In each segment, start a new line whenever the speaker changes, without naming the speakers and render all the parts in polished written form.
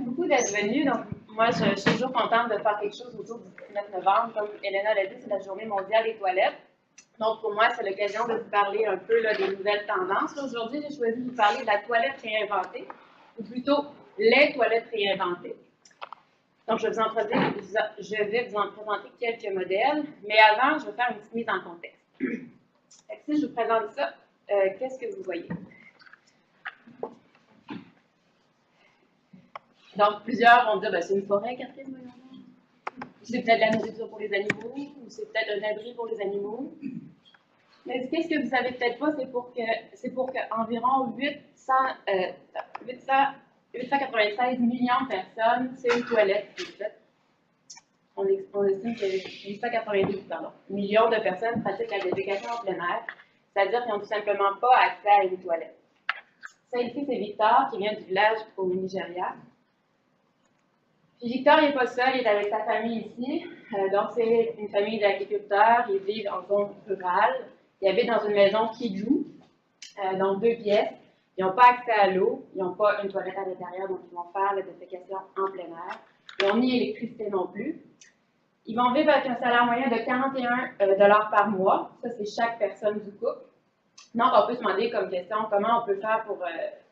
beaucoup d'être venus. Donc, moi, je suis toujours contente de faire quelque chose autour du 19 novembre. Comme Elena l'a dit, c'est la journée mondiale des toilettes. Donc, pour moi, c'est l'occasion de vous parler un peu là, des nouvelles tendances. Aujourd'hui, j'ai choisi de vous parler de la toilette réinventée, ou plutôt les toilettes réinventées. Donc, je vais vous en présenter quelques modèles, mais avant, je vais faire une petite mise en contexte. Si je vous présente ça, qu'est-ce que vous voyez? Donc, plusieurs vont dire, c'est une forêt, Catherine, c'est peut-être la nourriture pour les animaux, ou c'est peut-être un abri pour les animaux. Mais qu'est-ce que vous savez peut-être pas, c'est pour que environ 896 millions de personnes, c'est une toilette qui est faite. On estime que 892 millions de personnes pratiquent la défécation en plein air, c'est-à-dire qu'ils n'ont tout simplement pas accès à une toilette. Ça ici, c'est Victor, qui vient du village au Nigeria. Puis Victor, il n'est pas seul, il est avec sa famille ici. Donc, c'est une famille d'agriculteurs, ils vivent en zone rurale. Ils habitent dans une maison qui loue, donc 2 pièces. Ils n'ont pas accès à l'eau, ils n'ont pas une toilette à l'intérieur, donc ils vont faire la défécation en plein air. Ils n'ont ni électricité non plus. Ils vont vivre avec un salaire moyen de 41 $ par mois. Ça, c'est chaque personne du couple. Donc, on peut se demander comme question comment on peut faire pour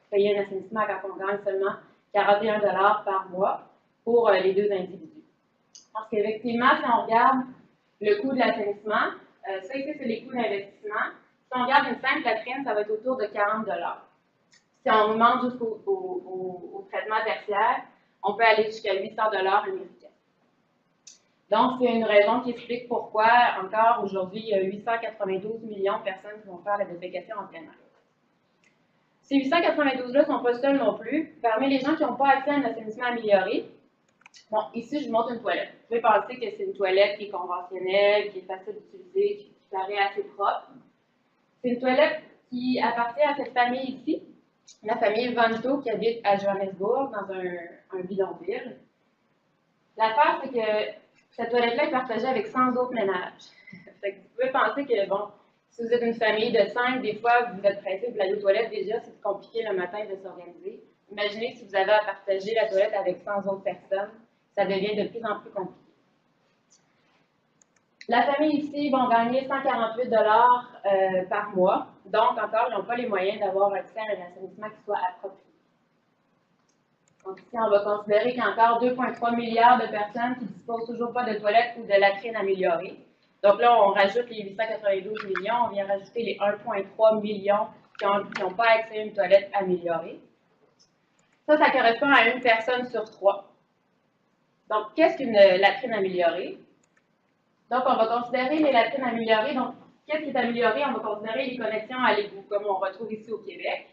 payer un assainissement quand on gagne seulement 41 $ par mois pour les 2 individus. Parce qu'effectivement, si on regarde le coût de l'assainissement, ça ici, c'est les coûts d'investissement. Si on regarde une simple latrine, ça va être autour de 40 $. Si on monte jusqu'au traitement tertiaire, on peut aller jusqu'à 800 $ américains. Donc, c'est une raison qui explique pourquoi, encore aujourd'hui, il y a 892 millions de personnes qui vont faire la défécation en plein air. Ces 892-là ne sont pas seuls non plus. Parmi les gens qui n'ont pas accès à un assainissement amélioré, bon, ici, je vous montre une toilette. Vous pouvez penser que c'est une toilette qui est conventionnelle, qui est facile d'utiliser, qui paraît assez propre. C'est une toilette qui appartient à cette famille ici, la famille Vanto, qui habite à Johannesburg, dans un bidonville. L'affaire, c'est que cette toilette-là est partagée avec 100 autres ménages. Fait que vous pouvez penser que, bon, si vous êtes une famille de 5, des fois, vous êtes pressé, vous allez aux toilettes, déjà, c'est compliqué le matin de s'organiser. Imaginez si vous avez à partager la toilette avec 100 autres personnes, ça devient de plus en plus compliqué. La famille ici vont gagner 148 $ par mois, donc encore, ils n'ont pas les moyens d'avoir accès à un assainissement qui soit approprié. Donc ici, on va considérer qu'il y a encore 2,3 milliards de personnes qui ne disposent toujours pas de toilettes ou de latrines améliorées. Donc là, on rajoute les 892 millions, on vient rajouter les 1,3 millions qui n'ont pas accès à une toilette améliorée. Ça correspond à une personne sur 3. Donc, qu'est-ce qu'une latrine améliorée? Donc, on va considérer les latrines améliorées. Donc, qu'est-ce qui est amélioré? On va considérer les connexions à l'égout, comme on retrouve ici au Québec.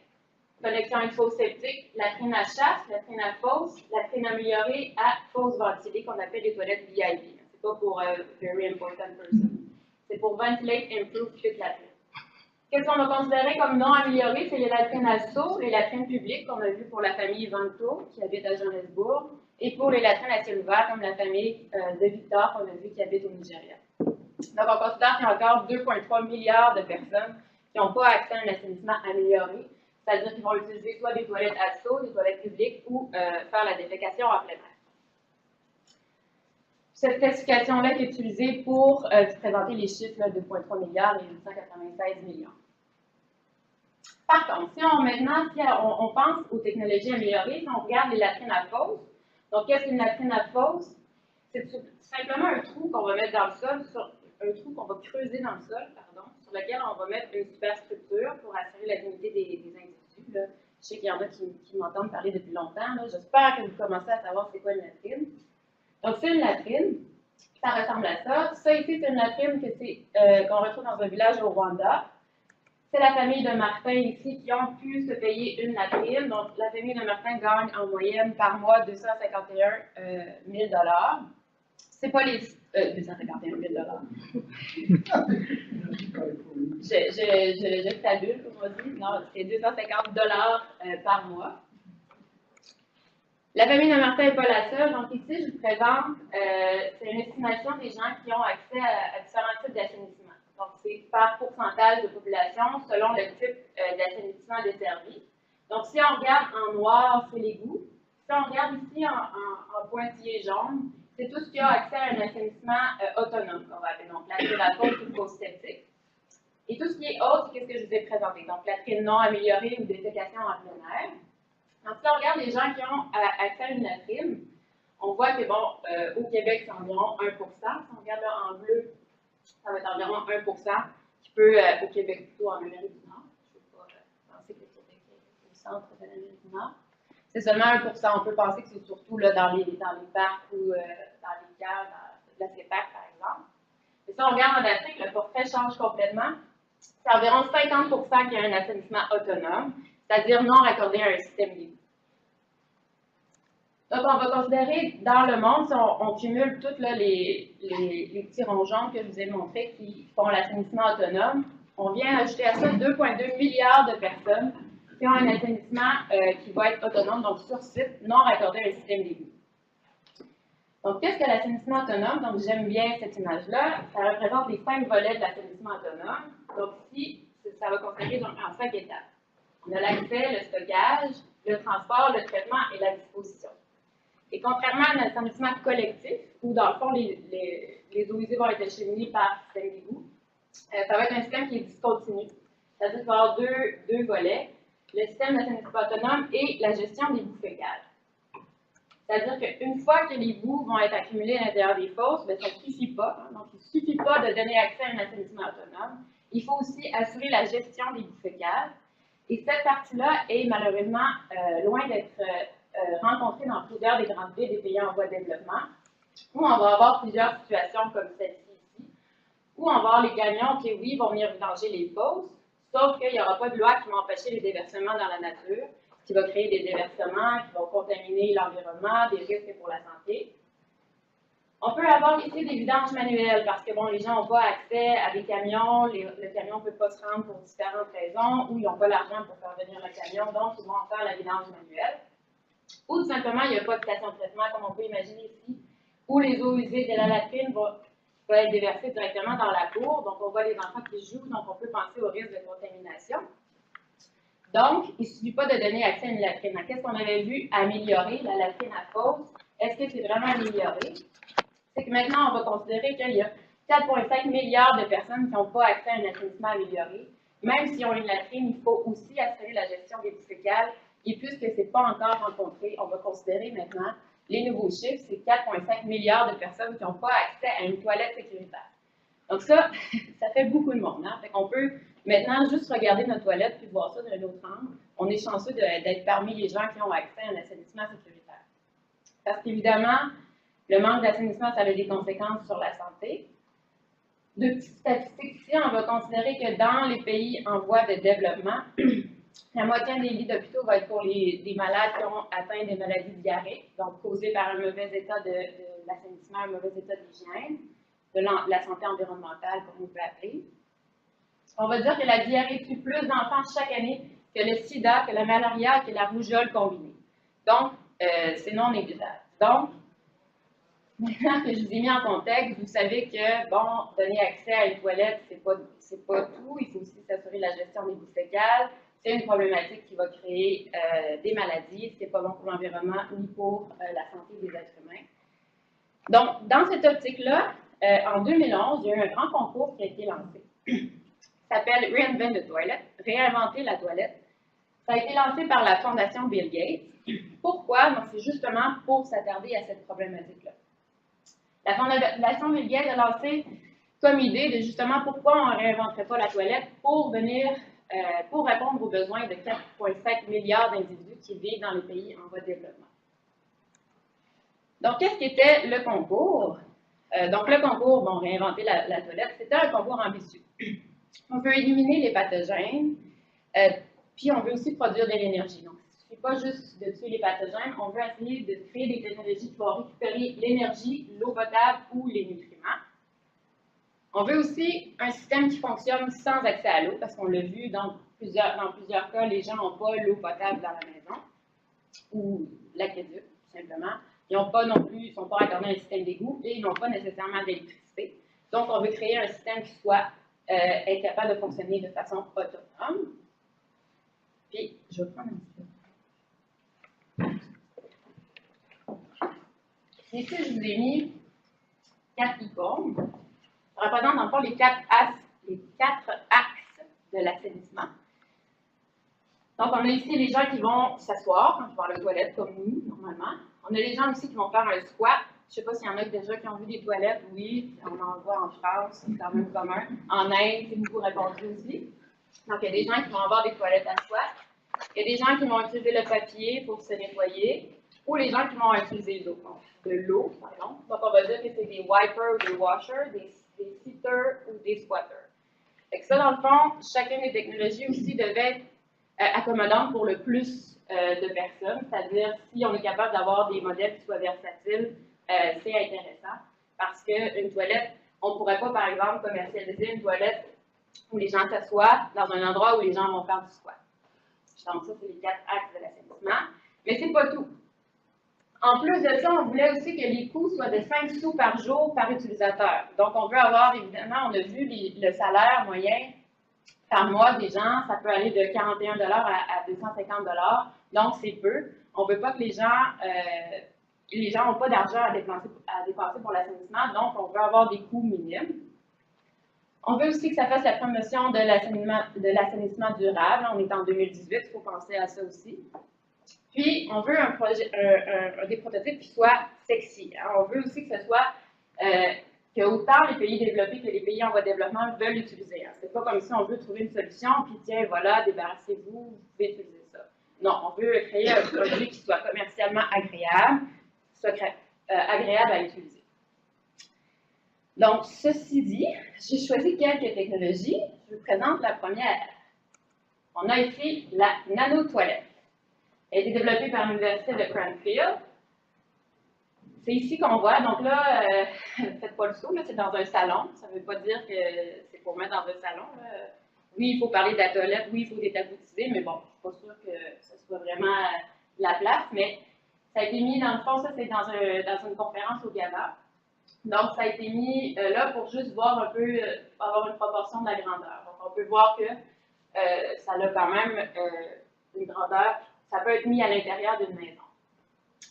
Connexion à une fosse septique, latrine à chasse, latrine à fosse, latrine améliorée à fosse ventilée, qu'on appelle les toilettes VIP. C'est pas pour Very Important Person. C'est pour Ventilate Improved Fit Latrine. Qu'est-ce qu'on va considérer comme non amélioré? C'est les latrines à seau, les latrines publiques qu'on a vues pour la famille Vanto, qui habite à Johannesburg, et pour les latrines à ciel ouvert, comme la famille de Victor, qu'on a vu qui habite au Nigeria. Donc, on considère qu'il y a encore 2,3 milliards de personnes qui n'ont pas accès à un assainissement amélioré. C'est-à-dire qu'ils vont utiliser soit des toilettes à seau, des toilettes publiques, ou faire la défécation en plein air. Cette classification-là est utilisée pour vous présenter les chiffres de 2,3 milliards et 896 millions. Par contre, si on pense aux technologies améliorées, si on regarde les latrines à fosse, donc qu'est-ce qu'une latrine à fosse? C'est simplement un trou qu'on va mettre dans le sol, un trou qu'on va creuser dans le sol, sur lequel on va mettre une superstructure pour assurer la dignité des individus. Là. Je sais qu'il y en a qui m'entendent parler depuis longtemps. J'espère que vous commencez à savoir c'est quoi une latrine. Donc, c'est une latrine. Ça ressemble à ça. Ça ici, c'est une latrine qu'on retrouve dans un village au Rwanda. C'est la famille de Martin ici qui ont pu se payer une latrine. Donc, la famille de Martin gagne en moyenne par mois 251 000 $. C'est pas les 251 000 $. Je fabule, comme on dit. Non, c'est 250 $ par mois. La famille de Martin n'est pas la seule. Donc ici, je vous présente, c'est une estimation des gens qui ont accès à différents types d'assainissement. Donc c'est par pourcentage de population selon le type d'assainissement desservi. Donc si on regarde en noir, c'est l'égout. Si on regarde ici en pointillé jaune, c'est tout ce qui a accès à un assainissement autonome, qu'on va appeler donc la fosse ou fosse septique. Et tout ce qui est autre, c'est ce que je vous ai présenté, donc latrine non améliorée ou défécation en plein air. Donc, si on regarde les gens qui ont accès à une latrine, on voit que, bon, au Québec, c'est environ 1%. Si on regarde là en bleu, ça va être environ 1%, qui peut, au Québec, plutôt en Amérique du Nord. Je ne veux pas penser que le Québec est au centre de l'Amérique du Nord. C'est seulement 1%. On peut penser que c'est surtout là, dans les parcs ou dans les caves, dans la CEPAC, par exemple. Et si on regarde en Afrique, le portrait change complètement. C'est environ 50% qui a un assainissement autonome, c'est-à-dire non raccordé à un système d'égout. Donc, on va considérer dans le monde, si on cumule tous les petits ronds jaunes que je vous ai montrés qui font l'assainissement autonome, on vient ajouter à ça 2,2 milliards de personnes qui ont un assainissement qui va être autonome, donc sur site, non raccordé à un système d'égout. Donc, qu'est-ce que l'assainissement autonome? Donc, j'aime bien cette image-là. Ça représente les 5 volets de l'assainissement autonome. Donc, ici, ça va consister en 5 étapes. On a l'accès, le stockage, le transport, le traitement et la disposition. Et contrairement à un assainissement collectif, où dans le fond, les eaux usées vont être acheminées par système d'égout, ça va être un système qui est discontinu. C'est-à-dire qu'il va y avoir deux volets, le système d'assainissement autonome et la gestion des boues fécales. C'est-à-dire qu'une fois que les boues vont être accumulées à l'intérieur des fosses, bien, ça ne suffit pas. Hein. Donc, il ne suffit pas de donner accès à un assainissement autonome. Il faut aussi assurer la gestion des boues fécales. Et cette partie-là est malheureusement loin d'être rencontrée dans plusieurs des grandes villes des pays en voie de développement, où on va avoir plusieurs situations comme celle-ci ici, où on va avoir les camions qui, oui, vont venir vidanger les fosses, sauf qu'il n'y aura pas de loi qui va empêcher les déversements dans la nature, qui va créer des déversements, qui vont contaminer l'environnement, des risques pour la santé. On peut avoir ici des vidanges manuelles parce que, bon, les gens n'ont pas accès à des camions, le camion ne peut pas se rendre pour différentes raisons, ou ils n'ont pas l'argent pour faire venir le camion, donc ils vont faire la vidange manuelle. Ou tout simplement, il n'y a pas de station de traitement, comme on peut imaginer ici, où les eaux usées de la latrine vont être déversées directement dans la cour, donc on voit les enfants qui jouent, donc on peut penser au risque de contamination. Donc, il ne suffit pas de donner accès à une latrine. Qu'est-ce qu'on avait vu améliorer la latrine à fosse? Est-ce que c'est vraiment amélioré? C'est que maintenant, on va considérer qu'il y a 4,5 milliards de personnes qui n'ont pas accès à un assainissement amélioré. Même s'ils ont une latrine, il faut aussi assurer la gestion des boues fécales. Et puisque ce n'est pas encore rencontré, on va considérer maintenant les nouveaux chiffres, c'est 4,5 milliards de personnes qui n'ont pas accès à une toilette sécuritaire. Donc ça, ça fait beaucoup de monde. Hein? Fait qu'on peut maintenant juste regarder notre toilette puis voir ça d'un autre angle. On est chanceux d'être parmi les gens qui ont accès à un assainissement sécuritaire. Parce qu'évidemment, le manque d'assainissement, ça a des conséquences sur la santé. De petites statistiques ici, on va considérer que dans les pays en voie de développement, la moitié des lits d'hôpitaux va être pour des malades qui ont atteint des maladies diarrhéiques, donc causées par un mauvais état de l'assainissement, un mauvais état d'hygiène, de la santé environnementale, comme on peut appeler. On va dire que la diarrhée tue plus d'enfants chaque année que le sida, que la malaria, que la rougeole combinée. Donc, c'est non négligeable. Donc, maintenant que je vous ai mis en contexte, vous savez que, bon, donner accès à une toilette, c'est pas tout. Il faut aussi s'assurer de la gestion des boues fécales. C'est une problématique qui va créer des maladies. C'est pas bon pour l'environnement ni pour la santé des êtres humains. Donc, dans cette optique-là, en 2011, il y a eu un grand concours qui a été lancé. Ça s'appelle Reinvent the Toilet, réinventer la toilette. Ça a été lancé par la Fondation Bill Gates. Pourquoi? Donc, c'est justement pour s'attarder à cette problématique-là. La Fondation Bill Gates a lancé comme idée de justement pourquoi on ne réinventerait pas la toilette pour répondre aux besoins de 4,5 milliards d'individus qui vivent dans les pays en voie de développement. Donc, qu'est-ce qu'était le concours? Donc, le concours, bon, réinventer la toilette, c'était un concours ambitieux. On veut éliminer les pathogènes, puis on veut aussi produire de l'énergie. Donc, il ne suffit pas juste de tuer les pathogènes, on veut essayer de créer des technologies qui vont récupérer l'énergie, l'eau potable ou les nutriments. On veut aussi un système qui fonctionne sans accès à l'eau, parce qu'on l'a vu dans plusieurs cas, les gens n'ont pas l'eau potable dans la maison, ou l'aqueduc, tout simplement. Ils n'ont pas non plus, ils ne sont pas raccordés à un système d'égout et ils n'ont pas nécessairement d'électricité. Donc, on veut créer un système qui soit être capable de fonctionner de façon autonome. Puis, je vais prendre un petit peu. Ici, je vous ai mis 4 icônes. Ça représente dans le fond les 4 axes de l'assainissement. Donc, on a ici les gens qui vont s'asseoir quand ils vont à la toilette, comme nous, normalement. On a les gens aussi qui vont faire un squat. Je ne sais pas s'il y en a déjà qui ont vu des toilettes. Oui, on en voit en France, c'est quand même commun. En Inde, c'est beaucoup répandu aussi. Donc, il y a des gens qui vont avoir des toilettes à squat. Il y a des gens qui vont utiliser le papier pour se nettoyer, ou les gens qui vont utiliser de l'eau, par exemple. Donc, on va dire que c'est des wipers ou des washers, des sitters ou des squatters. Fait que ça, dans le fond, chacune des technologies aussi devait être accommodante pour le plus de personnes, c'est-à-dire si on est capable d'avoir des modèles qui soient versatiles, c'est intéressant, parce qu'une toilette, on ne pourrait pas, par exemple, commercialiser une toilette où les gens s'assoient dans un endroit où les gens vont faire du squat. Donc ça, c'est les 4 axes de l'assainissement. Mais c'est pas tout. En plus de ça, on voulait aussi que les coûts soient de 5 sous par jour par utilisateur. Donc, on veut avoir, évidemment, on a vu le salaire moyen par mois des gens, ça peut aller de 41 $ à 250 $. Donc, c'est peu. On ne veut pas que les gens n'ont pas d'argent à dépenser pour l'assainissement, donc on veut avoir des coûts minimes. On veut aussi que ça fasse la promotion de l'assainissement durable. On est en 2018, il faut penser à ça aussi. Puis, on veut des prototypes qui soient sexy. Hein. On veut aussi que ce soit que autant les pays développés que les pays en voie de développement veulent utiliser. Hein. C'est pas comme si on veut trouver une solution, puis tiens, voilà, débarrassez-vous, vous pouvez utiliser ça. Non, on veut créer un produit qui soit commercialement agréable, qui soit agréable à utiliser. Donc, ceci dit, j'ai choisi quelques technologies. Je vous présente la première. On a ici la nano-toilette. Elle a été développée par l'Université de Cranfield. C'est ici qu'on voit, donc là, faites pas le saut, c'est dans un salon. Ça ne veut pas dire que c'est pour mettre dans un salon. Là. Oui, il faut parler de la toilette, oui, il faut détaboutiser, mais bon, je ne suis pas sûre que ce soit vraiment la place, mais ça a été mis, dans le fond, ça c'est dans une conférence au Ghana. Donc, ça a été mis là pour juste voir un peu, avoir une proportion de la grandeur. Donc, on peut voir que ça a quand même une grandeur, ça peut être mis à l'intérieur d'une maison.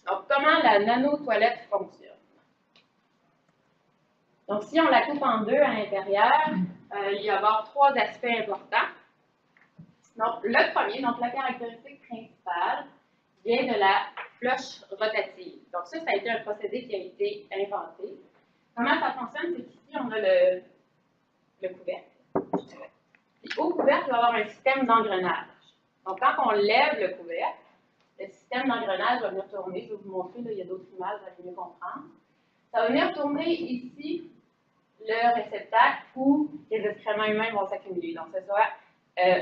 Donc, comment la nano-toilette fonctionne? Donc, si on la coupe en deux à l'intérieur, il va y avoir 3 aspects importants. Donc, le premier, donc la caractéristique principale, vient de la flush rotative. Donc, ça a été un procédé qui a été inventé. Comment ça fonctionne? C'est qu'ici, on a le couvercle. Puis, au couvercle, il va y avoir un système d'engrenage. Donc, quand on lève le couvercle, le système d'engrenage va venir tourner. Je vais vous montrer, là, il y a d'autres images, vous allez mieux comprendre. Ça va venir tourner ici le réceptacle où les excréments humains vont s'accumuler. Donc, ce soit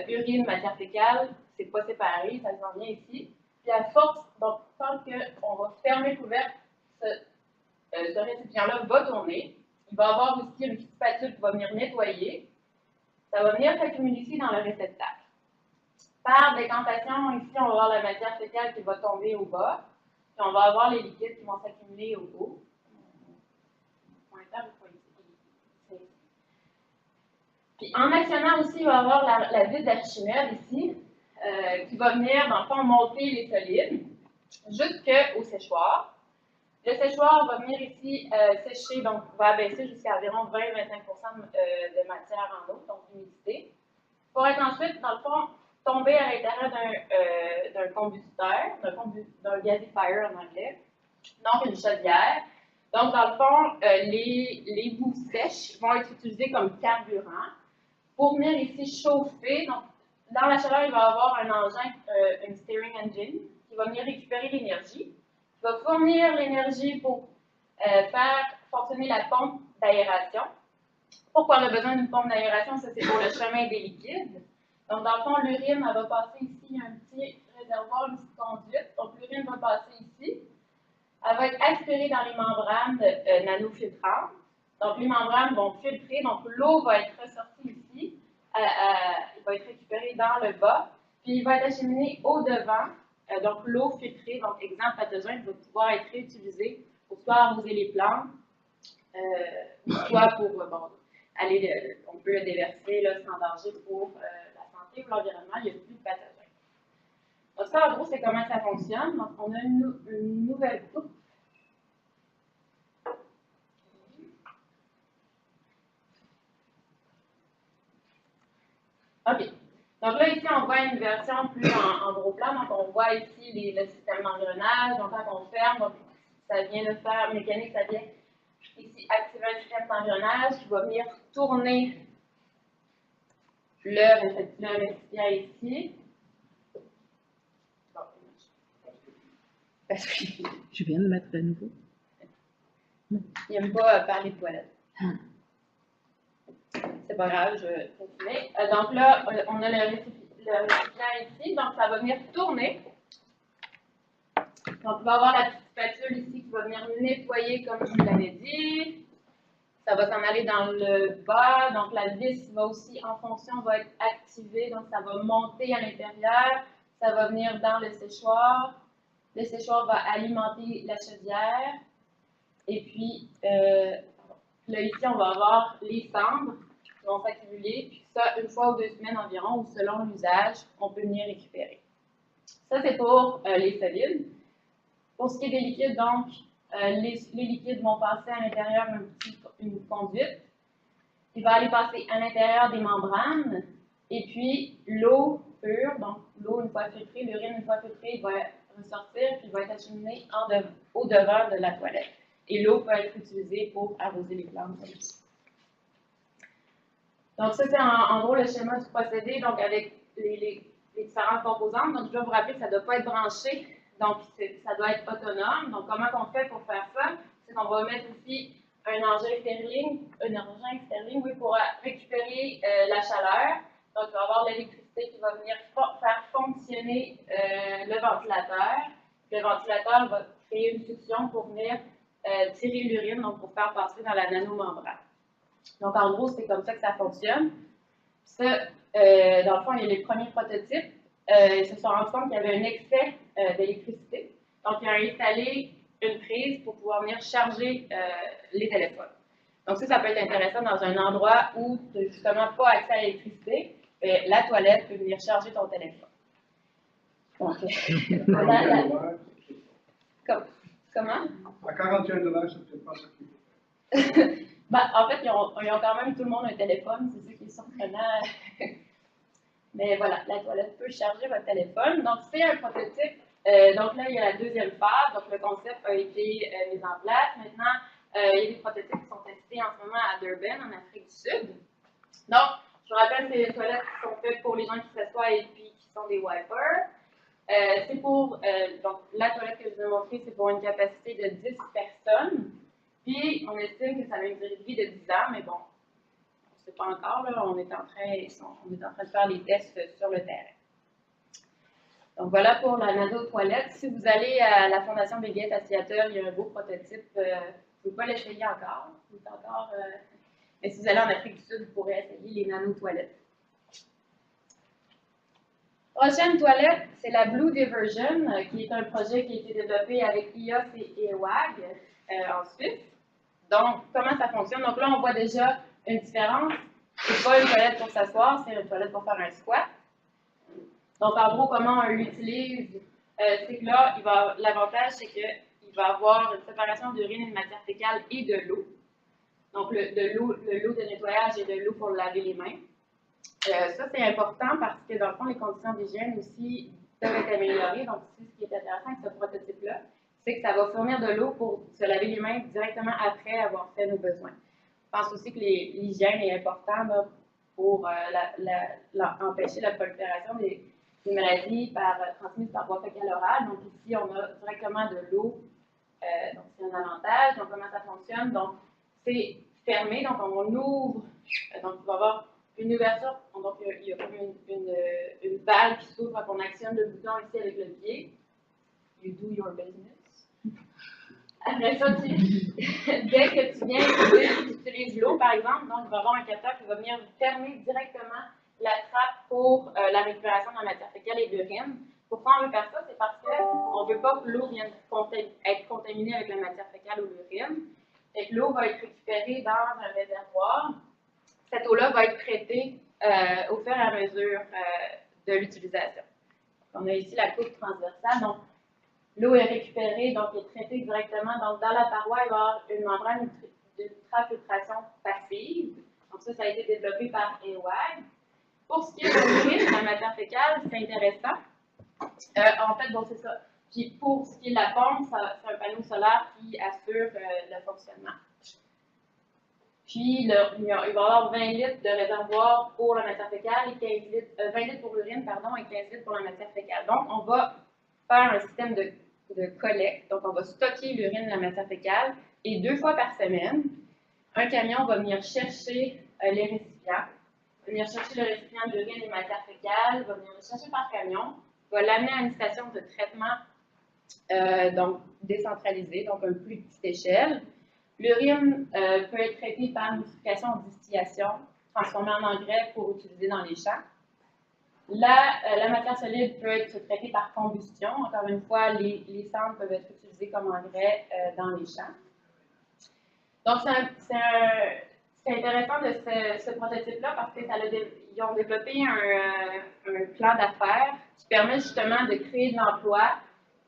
urine, matière fécale, c'est pas séparé, ça s'en vient ici. Puis à force, donc, quand on va fermer le couvercle, ce récipient-là va tourner. Il va y avoir aussi une petite spatule qui va venir nettoyer. Ça va venir s'accumuler ici dans le réceptacle. Par décantation, ici, on va avoir la matière fécale qui va tomber au bas. Puis on va avoir les liquides qui vont s'accumuler au haut. Puis en actionnant aussi, il va y avoir la vis d'Archimède ici, qui va venir, dans le fond, monter les solides jusqu'au séchoir. Le séchoir va venir ici sécher, donc va abaisser jusqu'à environ 20-25% de matière en eau, donc d'humidité, pour être ensuite, dans le fond, tomber à l'intérieur d'un combusteur, d'un gasifier en anglais, donc une chaudière. Donc, dans le fond, les boues sèches vont être utilisées comme carburant pour venir ici chauffer. Donc, dans la chaleur, il va y avoir un engin, une steering engine, qui va venir récupérer l'énergie, qui va fournir l'énergie pour faire fonctionner la pompe d'aération. Pourquoi on a besoin d'une pompe d'aération? Ça, c'est pour le chemin des liquides. Donc, dans le fond, l'urine, elle va passer ici, il y a un petit réservoir, une petite conduite. Donc, l'urine va passer ici. Elle va être aspirée dans les membranes nanofiltrantes. Donc, les membranes vont filtrer. Donc, l'eau va être ressortie ici. Il va être récupéré dans le bas. Puis, il va être acheminé au devant. Donc, l'eau filtrée, donc, exemple, pathogen, va pouvoir être réutilisée pour soit arroser les plantes, soit pour, on peut le déverser là, sans danger pour la santé ou l'environnement. Il n'y a plus de pathogènes. Donc, ça, en gros, c'est comment ça fonctionne. Donc, on a une nouvelle coupe. OK. Donc là, ici, on voit une version plus en gros plan. Donc, on voit ici le système d'engrenage. Donc, quand on ferme, donc, ça vient de faire mécanique, ça vient ici activer un système d'engrenage qui va venir tourner le récipient ici. Parce que
je viens de mettre de nouveau.
Il n'aime pas parler de toilette. C'est pas grave, je vais continuer. Donc là, on a le récipient ici, donc ça va venir tourner. Donc, on va avoir la petite spatule ici qui va venir nettoyer, comme je vous l'avais dit. Ça va s'en aller dans le bas. Donc, la vis va aussi, en fonction, va être activée. Donc, ça va monter à l'intérieur. Ça va venir dans le séchoir. Le séchoir va alimenter la chaudière. Et puis, là, ici, on va avoir les cendres qui vont s'accumuler. Puis ça, une fois ou 2 semaines environ, ou selon l'usage, on peut venir récupérer. Ça, c'est pour les solides. Pour ce qui est des liquides, donc, les liquides vont passer à l'intérieur d'une conduite. Il va aller passer à l'intérieur des membranes. Et puis, l'eau pure, donc l'eau une fois filtrée, l'urine une fois filtrée, va ressortir puis va être acheminée au devant de la toilette. Et l'eau peut être utilisée pour arroser les plantes. Donc, ça, c'est en gros le schéma du procédé, donc avec les différentes composantes. Donc, je dois vous rappeler que ça ne doit pas être branché. Donc, ça doit être autonome. Donc, comment on fait pour faire ça? C'est qu'on va mettre ici un engin Stirling, oui, pour récupérer la chaleur. Donc, il va y avoir l'électricité qui va venir faire fonctionner le ventilateur. Le ventilateur va créer une succion pour venir tirer l'urine, donc pour faire passer dans la nanomembrane. Donc, en gros, c'est comme ça que ça fonctionne. Ça, dans le fond, il y a les premiers prototypes. Ils se sont rendus compte qu'il y avait un excès d'électricité. Donc, ils ont installé une prise pour pouvoir venir charger les téléphones. Donc, ça peut être intéressant dans un endroit où tu n'as justement pas accès à l'électricité. La toilette peut venir charger ton téléphone. Donc, comment?
À 41 $, c'est peut-être pas ça qu'il faut faire.
Ben, en fait, ils ont quand même tout le monde un téléphone, c'est ça qui est surprenant. Mais voilà, la toilette peut charger votre téléphone. Donc, c'est un prototype. Donc là, il y a la deuxième phase. Donc, le concept a été mis en place. Maintenant, il y a des prototypes qui sont testés en ce moment à Durban, en Afrique du Sud. Donc, je vous rappelle, c'est des toilettes qui sont faites pour les gens qui s'assoient et puis qui sont des wipers. C'est pour, donc, la toilette que je vous ai montrée, c'est pour une capacité de 10 personnes. Puis, on estime que ça a une durée de vie de 10 ans, mais bon, on ne sait pas encore, là, on est en train de faire les tests sur le terrain. Donc, voilà pour la nano-toilette. Si vous allez à la Fondation Bill Gates à Seattle, il y a un beau prototype. Vous ne pouvez pas l'essayer encore. Mais si vous allez en Afrique du Sud, vous pourrez essayer les nano-toilettes. Prochaine toilette, c'est la Blue Diversion, qui est un projet qui a été développé avec IOS et EWAG en Suisse. Donc, comment ça fonctionne? Donc là, on voit déjà une différence. C'est pas une toilette pour s'asseoir, c'est une toilette pour faire un squat. Donc, en gros, comment on l'utilise? C'est que là, l'avantage, c'est qu'il va avoir une séparation d'urine et de matière fécale et de l'eau. Donc, de l'eau de nettoyage et de l'eau pour laver les mains. Ça, c'est important parce que, dans le fond, les conditions d'hygiène aussi peuvent être améliorées. Donc, ici, ce qui est intéressant avec ce prototype-là, c'est que ça va fournir de l'eau pour se laver les mains directement après avoir fait nos besoins. Je pense aussi que l'hygiène est importante là, pour empêcher la prolifération des maladies transmises par voie fécale-orale. Donc, ici, on a directement de l'eau. Donc, c'est un avantage. Donc, comment ça fonctionne? Donc, c'est fermé. Donc, on ouvre. Donc, il va y avoir une ouverture. Donc, il y a comme une valve qui s'ouvre quand on actionne le bouton ici avec le pied. You do your business. Après ça, dès que tu viens, tu utilises l'eau, par exemple, donc il va y avoir un capteur qui va venir fermer directement la trappe pour la récupération de la matière fécale et de l'urine. Pourquoi on veut faire ça? C'est parce qu'on ne veut pas que l'eau vienne être contaminée avec la matière fécale ou l'urine. Et que l'eau va être récupérée dans un réservoir. Cette eau-là va être traitée au fur et à mesure de l'utilisation. On a ici la coupe transversale. Donc, l'eau est récupérée, donc est traitée directement. Donc, dans la paroi, il va y avoir une membrane d'ultrafiltration passive. Donc, ça a été développé par EWAG. Pour ce qui est de l'urine, la matière fécale, c'est intéressant. En fait, bon, c'est ça. Puis pour ce qui est de la pompe, c'est un panneau solaire qui assure le fonctionnement. Puis il va y avoir 20 litres de réservoir pour la matière fécale et 15 litres, 20 litres pour l'urine, pardon, et 15 litres pour la matière fécale. Donc, on va faire un système de collecte. Donc, on va stocker l'urine et la matière fécale et 2 fois par semaine, un camion va venir chercher les récipients, va venir chercher le récipient d'urine et de matière fécale, va venir le chercher par camion, va l'amener à une station de traitement donc décentralisée, donc à une plus petite échelle. L'urine peut être traitée par nitrification ou distillation, transformée en engrais pour utiliser dans les champs. La matière solide peut être traitée par combustion. Encore une fois, les cendres peuvent être utilisées comme engrais dans les champs. Donc, c'est intéressant de ce prototype-là parce qu'ils ont développé un plan d'affaires qui permet justement de créer de l'emploi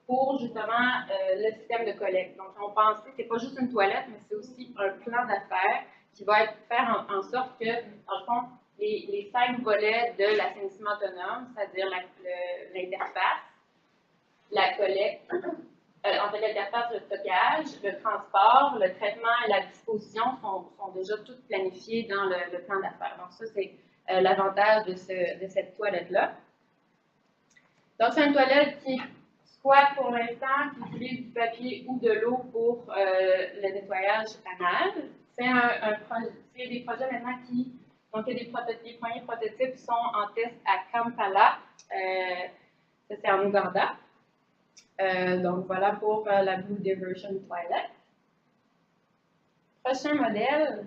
pour justement le système de collecte. Donc, on pensait que ce n'est pas juste une toilette, mais c'est aussi un plan d'affaires qui va faire en sorte que, dans le fond, les 5 volets de l'assainissement autonome, c'est-à-dire l'interface, la collecte, en fait, l'interface, le stockage, le transport, le traitement et la disposition sont déjà toutes planifiées dans le plan d'affaires. Donc, ça, c'est l'avantage de cette toilette-là. Donc, c'est une toilette qui, soit pour l'instant, qui utilise du papier ou de l'eau pour le nettoyage anal. C'est des projets maintenant qui. Donc, les premiers prototypes sont en test à Kampala. Ça, c'est en Ouganda. Donc, voilà pour la Blue Diversion Toilet. Prochain modèle.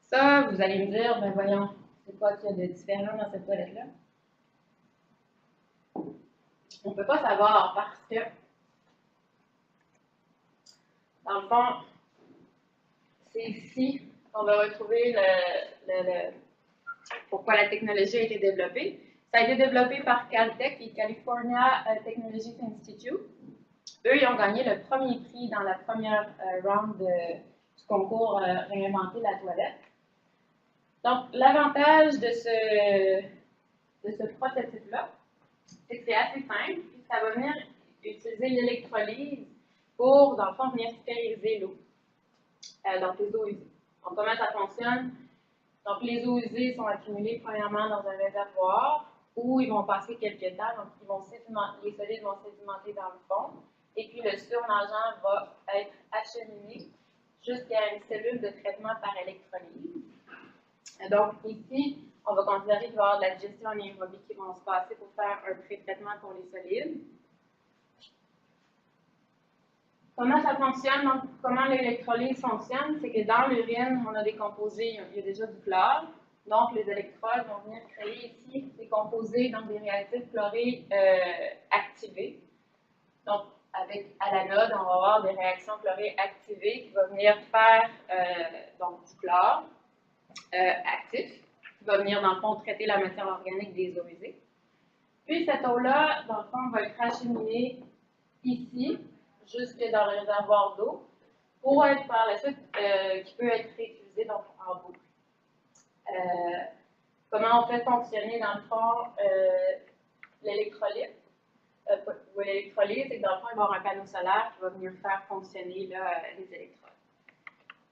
Ça, vous allez me dire, ben voyons, c'est quoi qu'il y a de différent dans cette toilette-là? On ne peut pas savoir parce que, dans le fond, c'est ici qu'on va retrouver pourquoi la technologie a été développée. Ça a été développé par Caltech et California Technologies Institute. Eux, ils ont gagné le premier prix dans la première round du concours Réinventer la toilette. Donc, l'avantage de ce prototype-là, c'est que c'est assez simple, puis ça va venir utiliser l'électrolyse pour, dans le fond, venir stériliser l'eau, donc les eaux usées. Donc, comment ça fonctionne? Donc, les eaux usées sont accumulées premièrement dans un réservoir où ils vont passer quelques temps, donc les solides vont sédimenter dans le fond, et puis le surnageant va être acheminé jusqu'à une cellule de traitement par électrolyse. Donc, ici, on va considérer qu'il va y avoir de la digestion anaérobie qui vont se passer pour faire un pré-traitement pour les solides. Comment ça fonctionne? Donc, comment l'électrolyse fonctionne? C'est que dans l'urine, on a des composés, il y a déjà du chlore. Donc, les électrodes vont venir créer ici des composés, donc des réactifs chlorés activés. Donc, à l'anode, on va avoir des réactions chlorées activées qui vont venir faire donc, du chlore actif, qui va venir, dans le fond, traiter la matière organique des eaux usées. Puis, cette eau-là, dans le fond, va être acheminée ici, jusque dans le réservoir d'eau, pour être par la suite, qui peut être réutilisé donc, en boucle. Comment on fait fonctionner, dans le fond, l'électrolyte? L'électrolyse, c'est que dans le fond, il va y avoir un panneau solaire qui va venir faire fonctionner là, les électrodes.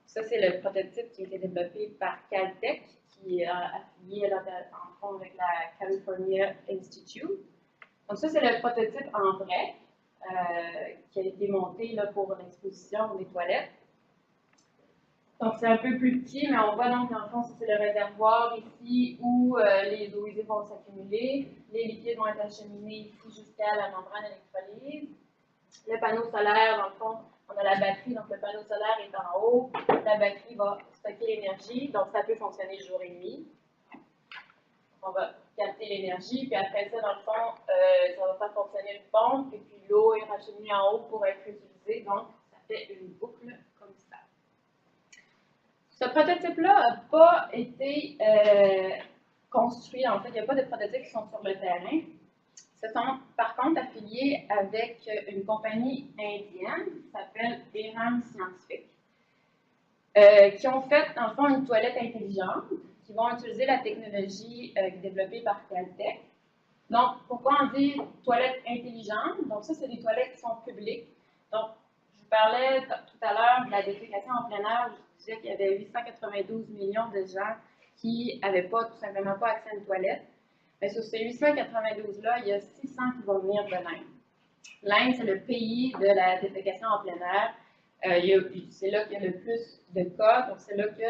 Ça, c'est le prototype qui a été développé par Caltech, qui est affilié en fond avec la California Institute. Donc ça, c'est le prototype en vrai qui a été monté là, pour l'exposition des toilettes. Donc c'est un peu plus petit, mais on voit donc dans le fond, c'est le réservoir ici où les eaux usées vont s'accumuler. Les liquides vont être acheminés ici jusqu'à la membrane électrolyse. Le panneau solaire, dans le fond, on a la batterie, donc le panneau solaire est en haut. La batterie va stocker l'énergie, donc ça peut fonctionner jour et nuit. On va capter l'énergie, puis après ça, dans le fond, ça va faire fonctionner une pompe, et puis l'eau est racheminée en haut pour être utilisée, donc ça fait une boucle comme ça. Ce prototype-là n'a pas été construit, en fait, il n'y a pas de prototypes qui sont sur le terrain. Ils se sont par contre affiliés avec une compagnie indienne qui s'appelle Eram Scientific. qui ont fait, dans le fond, une toilette intelligente, qui vont utiliser la technologie développée par Caltech. Donc, pourquoi on dit toilette intelligente? Donc, ça, c'est des toilettes qui sont publiques. Donc, je vous parlais tout à l'heure de la défécation en plein air. Je disais qu'il y avait 892 millions de gens qui n'avaient pas, tout simplement pas accès à une toilette. Mais sur ces 892-là, il y a 600 qui vont venir de l'Inde. L'Inde, c'est le pays de la défécation en plein air. C'est là qu'il y a le plus de cas. Donc, c'est là que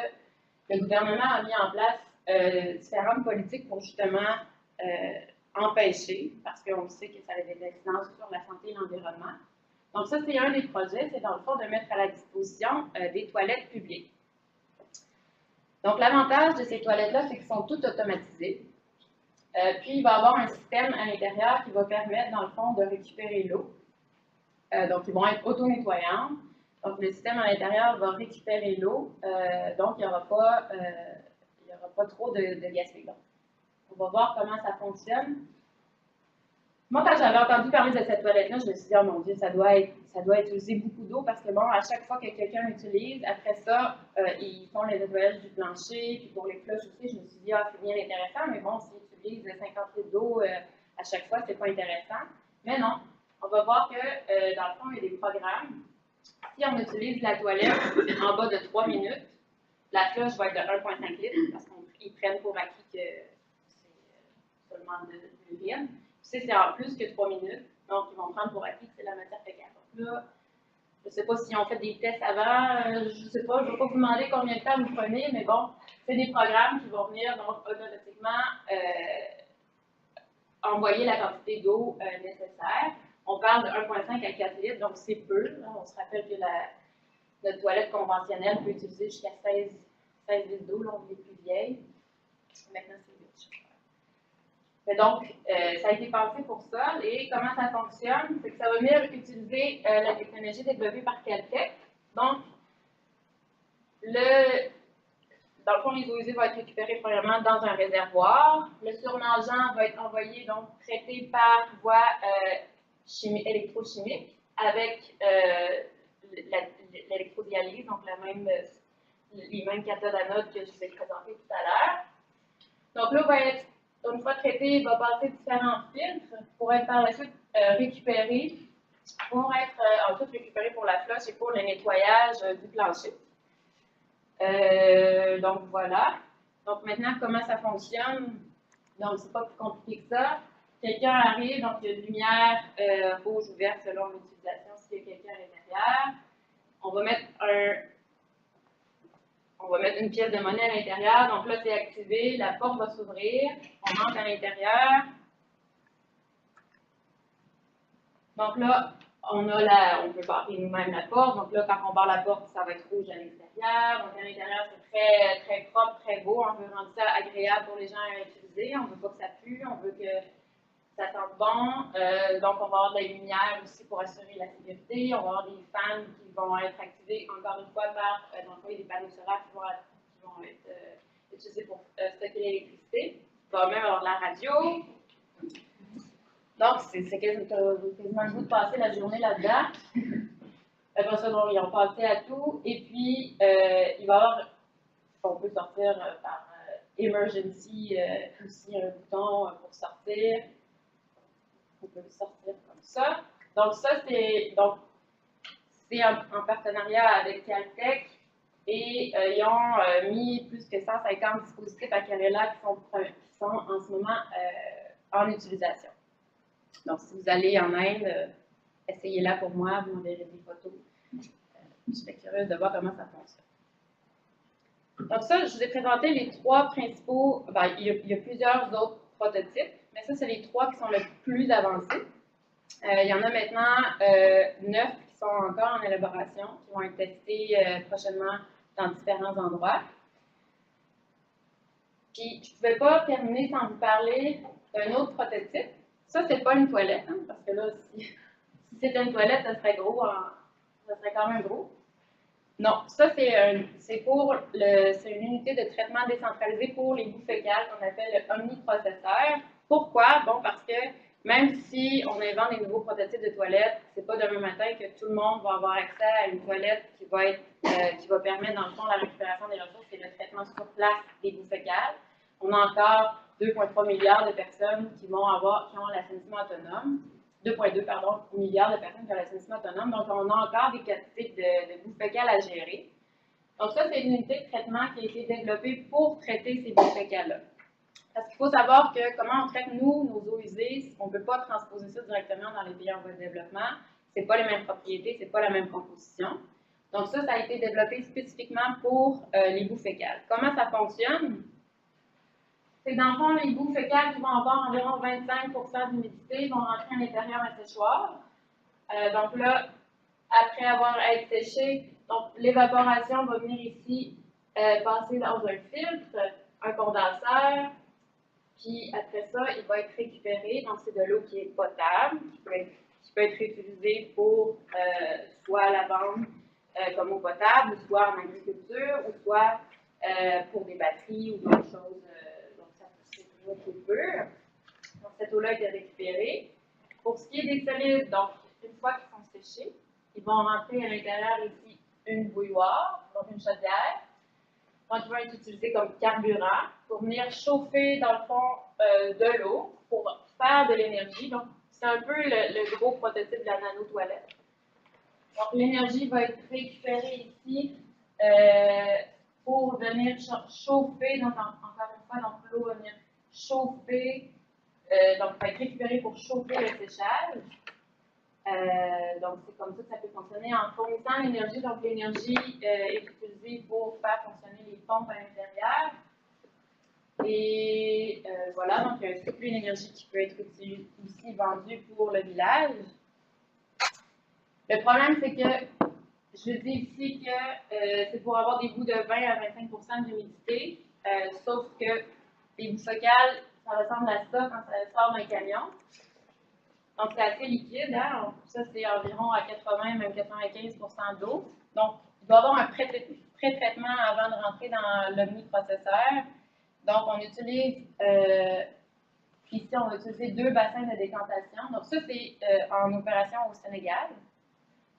le gouvernement a mis en place différentes politiques pour justement empêcher, parce qu'on sait que ça a des incidences sur la santé et l'environnement. Donc, ça, c'est un des projets, c'est dans le fond de mettre à la disposition des toilettes publiques. Donc, l'avantage de ces toilettes-là, c'est qu'elles sont toutes automatisées. Puis, il va y avoir un système à l'intérieur qui va permettre, dans le fond, de récupérer l'eau. Donc, ils vont être auto-nettoyants. Donc, le système à l'intérieur va récupérer l'eau. Donc, il n'y aura pas trop de gaspillage. On va voir comment ça fonctionne. Moi, quand j'avais entendu parler de cette toilette-là, je me suis dit, oh mon Dieu, ça doit utiliser beaucoup d'eau parce que, bon, à chaque fois que quelqu'un l'utilise, après ça, ils font le nettoyage du plancher, puis pour les cloches aussi, je me suis dit, ah, c'est bien intéressant, mais bon, s'ils utilisent 50 litres d'eau à chaque fois, c'est pas intéressant. Mais non, on va voir que, dans le fond, il y a des programmes. Si on utilise la toilette en bas de 3 minutes, la cloche va être de 1,5 litres parce qu'ils prennent pour acquis que c'est seulement de l'urine. Si c'est en plus que 3 minutes, donc ils vont prendre pour acquis que c'est la matière fécale. Donc là, je ne sais pas s'ils ont fait des tests avant, je ne sais pas, je ne vais pas vous demander combien de temps vous prenez, mais bon, c'est des programmes qui vont venir donc automatiquement envoyer la quantité d'eau nécessaire. On parle de 1,5 à 4 litres, donc c'est peu. Hein. On se rappelle que notre toilette conventionnelle peut utiliser jusqu'à 16 litres d'eau, là, on est plus vieille. Maintenant, c'est 8. Mais donc, ça a été pensé pour ça. Et comment ça fonctionne? C'est que ça va venir utiliser la technologie développée par Caltech. Donc, dans le fond, les eaux usées vont être récupérées premièrement dans un réservoir. Le surnageant va être envoyé, donc traité par voie électrochimique avec l'électrodialyse, donc les mêmes cathodes anodes que je vous ai présentées tout à l'heure. Donc là, une fois traité, il va passer différents filtres pour être par la suite récupéré, pour être ensuite récupéré pour la floche et pour le nettoyage du plancher. Donc voilà. Donc maintenant, comment ça fonctionne? Donc c'est pas plus compliqué que ça. Quelqu'un arrive, donc il y a une lumière rouge ou verte selon l'utilisation s'il y a quelqu'un à l'intérieur. On va mettre une pièce de monnaie à l'intérieur. Donc là, c'est activé, la porte va s'ouvrir, on entre à l'intérieur. Donc là, on peut barrer nous-mêmes la porte. Donc là, quand on barre la porte, ça va être rouge à l'extérieur. Donc à l'intérieur, c'est très, très propre, très beau. On veut rendre ça agréable pour les gens à utiliser. On ne veut pas que ça pue, on veut que ça sente bon. Donc on va avoir de la lumière aussi pour assurer la sécurité. On va avoir des fans qui vont être activés encore une fois par des panneaux solaires qui vont être utilisés pour stocker l'électricité. On va même avoir de la radio. Donc, c'est quasiment le goût de passer la journée là-dedans. Après ça, donc, ils ont passé à tout. Et puis, il va y avoir, on peut sortir par emergency, aussi un bouton pour sortir. On peut sortir comme ça. Donc, ça, c'est en partenariat avec Caltech. Et ils ont mis plus que 150 dispositifs à Kerala qui sont en ce moment en utilisation. Donc, si vous allez en Inde, essayez-la pour moi, vous m'enverrez des photos. Je serais curieuse de voir comment ça fonctionne. Donc ça, je vous ai présenté les 3 principaux, il y a plusieurs autres prototypes, mais ça, c'est les 3 qui sont les plus avancés. Il y en a maintenant 9 qui sont encore en élaboration, qui vont être testés prochainement dans différents endroits. Puis, je ne pouvais pas terminer sans vous parler d'un autre prototype. Ça, c'est pas une toilette, hein, parce que là, si c'était une toilette, ça serait gros, ça serait quand même gros. Non, ça, c'est une unité de traitement décentralisé pour les boues fécales qu'on appelle le omniprocesseur. Pourquoi? Bon, parce que Même si on invente des nouveaux prototypes de toilettes, c'est pas demain matin que tout le monde va avoir accès à une toilette qui va permettre, dans le fond, la récupération des ressources et le traitement sur place des boues fécales. On a encore 2,3 milliards de personnes qui ont l'assainissement autonome. 2,2 milliards de personnes qui ont l'assainissement autonome. Donc, on a encore des quantités de boues fécales à gérer. Donc, ça, c'est une unité de traitement qui a été développée pour traiter ces boues fécales-là. Parce qu'il faut savoir que comment on traite, nous, nos eaux usées, on ne peut pas transposer ça directement dans les pays en voie de développement. Ce n'est pas les mêmes propriétés, ce n'est pas la même composition. Donc ça a été développé spécifiquement pour les boues fécales. Comment ça fonctionne? C'est dans le fond, les boues fécales qui vont avoir environ 25% d'humidité vont rentrer à l'intérieur d'un séchoir. Donc là, après avoir été séchées, donc l'évaporation va venir ici passer dans un filtre, un condenseur. Puis après ça, il va être récupéré. Donc, c'est de l'eau qui est potable, qui peut être réutilisée pour soit la vendre comme eau potable, soit en agriculture, ou soit pour des batteries ou d'autres choses. Donc, c'est une eau qui est pure. Donc, cette eau-là a été récupérée. Pour ce qui est des solides, donc, une fois qu'ils sont séchés, ils vont rentrer à l'intérieur ici une bouilloire, donc une chaudière. Donc, ils vont être utilisés comme carburant pour venir chauffer, dans le fond, de l'eau pour faire de l'énergie. Donc, c'est un peu le gros prototype de la nano-toilette. Donc, l'énergie va être récupérée ici pour venir chauffer. Donc, encore une fois, donc l'eau va venir chauffer. Donc, va être récupérée pour chauffer le séchage. Donc, c'est comme ça que ça peut fonctionner en fournissant l'énergie. Donc, l'énergie est utilisée pour faire fonctionner les pompes à l'intérieur. Et voilà, donc il y a un cycle d'énergie qui peut être aussi vendu pour le village. Le problème, c'est que je dis ici que c'est pour avoir des boues de 20 à 25% d'humidité, sauf que les boues focales, ça ressemble à ça quand ça sort d'un camion. Donc, c'est assez liquide, hein? Ça, c'est environ à 80, même 95% d'eau. Donc, il doit y avoir un pré-traitement avant de rentrer dans l'omniprocesseur. Donc, on utilise, ici, on va utiliser 2 bassins de décantation. Donc, ça, c'est en opération au Sénégal.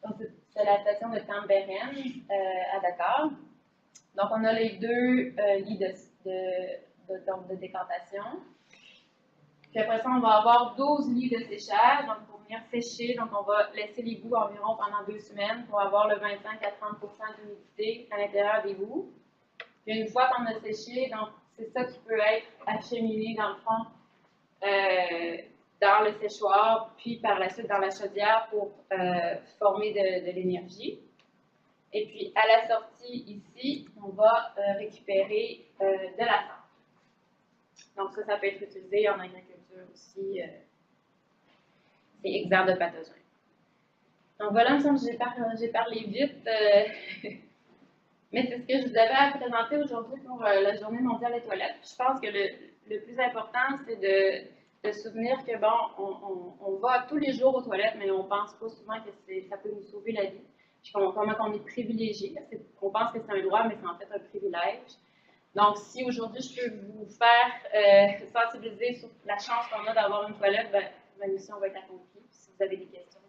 Donc, c'est la station de Tamberen à Dakar. Donc, on a les 2 lits de décantation. Puis après ça, on va avoir 12 lits de séchage, donc pour venir sécher. Donc, on va laisser les boues environ pendant 2 semaines pour avoir le 25 à 30% d'humidité à l'intérieur des boues. Puis une fois qu'on a séché, donc c'est ça qui peut être acheminé dans le fond dans le séchoir, puis par la suite dans la chaudière pour former de l'énergie. Et puis à la sortie ici, on va récupérer de la cendre. Donc ça peut être utilisé en agriculture aussi. C'est exempt de pathogènes. Donc voilà, il me semble que j'ai parlé vite. Mais c'est ce que je vous avais à présenter aujourd'hui pour la Journée mondiale des toilettes. Je pense que le plus important, c'est de se souvenir que, bon, on va tous les jours aux toilettes, mais on ne pense pas souvent que ça peut nous sauver la vie. Puis comment on est privilégié. On pense que c'est un droit, mais c'est en fait un privilège. Donc, si aujourd'hui je peux vous faire sensibiliser sur la chance qu'on a d'avoir une toilette, ma mission va être accomplie. Si vous avez des questions.